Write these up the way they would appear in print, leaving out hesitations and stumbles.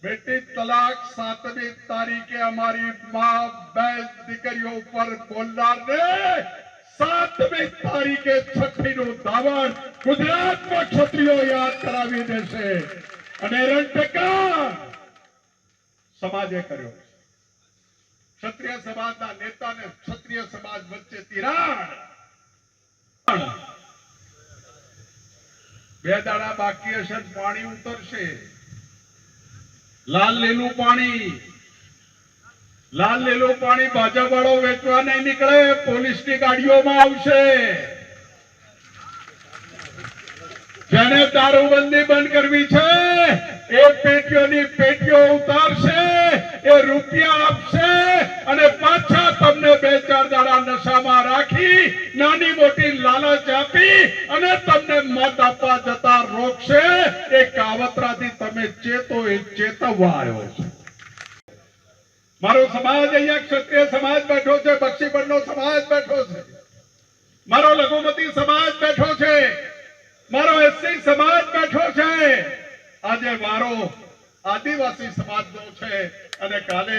बेटी तलाक 7મી તારીખે અમારી માં બેન દીકરીઓ ઉપર બોલનારને 7મી તારીખે છઠ્ઠીનું ધાવણ ગુજરાતમાં ક્ષત્રિયો યાદ કરાવી દેશે અને રણટકા સમાજે કર્યો. ક્ષત્રિય સમાજના નેતાને ક્ષત્રિય સમાજ વચ્ચે તિરાડ. 2 દાડા બાકી હશે, પાણી ઉતરશે. લાલ લીલું પાણી ભાજપ વાળો વેચવા નહીં નીકળે, પોલીસની ગાડીઓમાં આવશે. જેને દારૂબંધી બંધ કરવી છે એ પેટીઓની પેટીઓ ઉતારશે, એ રૂપિયા આપશે અને પાછા તમને 2-4 દાડા નશામાં રાખી નાની મોટી લાલચ આપી અને તમને મત આપવા જતા રોકશે. એ કાવતરાથી તમે ચેતો, એ ચેતવવા આવ્યો છે. મારો સમાજ અહીંયા ક્ષત્રિય સમાજ બેઠો છે, બક્ષીપણનો સમાજ બેઠો છે, મારો લઘુમતી સમાજ બેઠો છે, મારો એસસી સમાજ બેઠો છે. આજે વારો આદિવાસી સમાજનો છે અને કાલે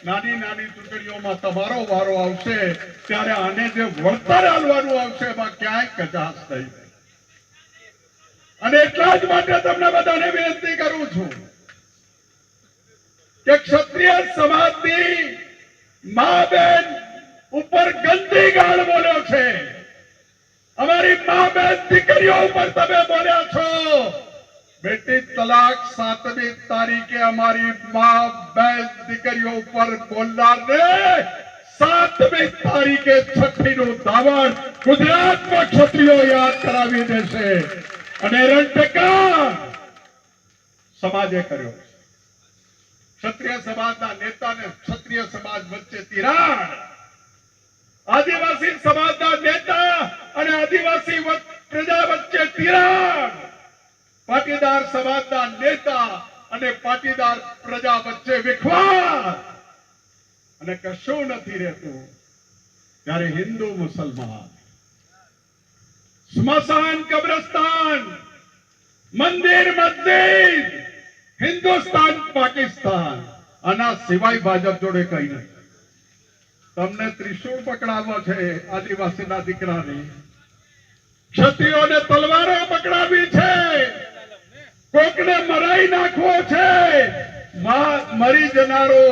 નાની નાની ચૂંટણીઓમાં તમારો વારો આવશે ત્યારે આને જે વળતર આલવાનું આવશે એમાં ક્યાંય કચાશ નહીં. અને એટલા જ માટે તમને બધાને વિનંતી કરું છું કે ક્ષત્રિય સમાજની મા બેન ઉપર ગંદી ગાળ બોલ્યો છે, અમારી મા બેન દીકરીઓ ઉપર તમે બોલ્યા છો. બેટી તલાક 7મી તારીખે અમારી મા બેન દીકરીઓ ઉપર બોલનારને 7મી તારીખે છઠ્ઠીનું ધાવણ ગુજરાતમાં ક્ષત્રિયો યાદ કરાવી દેશે અને રણટકા સમાજે કર્યો. ક્ષત્રિય સમાજના નેતાને ક્ષત્રિય સમાજ વચ્ચે તિરાડ. આદિવાસી સમાજના નેતા અને આદિવાસી પ્રજા વચ્ચે તિરાડ. પાટીદાર સમાજના નેતા અને પાટીદાર પ્રજા વચ્ચે વિખવાદ. અને કશું નથી રહેતું ત્યારે હિન્દુ મુસલમાન, સ્મશાન કબ્રસ્તાન, મંદિર મસ્જિદ, હિન્દુસ્તાન પાકિસ્તાન, આના સિવાય ભાજપ જોડે કઈ નહીં. તમને ત્રિશૂળ પકડાવવા છે આદિવાસીના દીકરાને, ક્ષત્રિયોને તલવારો પકડાવી છે, કોકને મરાઈ નાખવો છે. મરી જનારો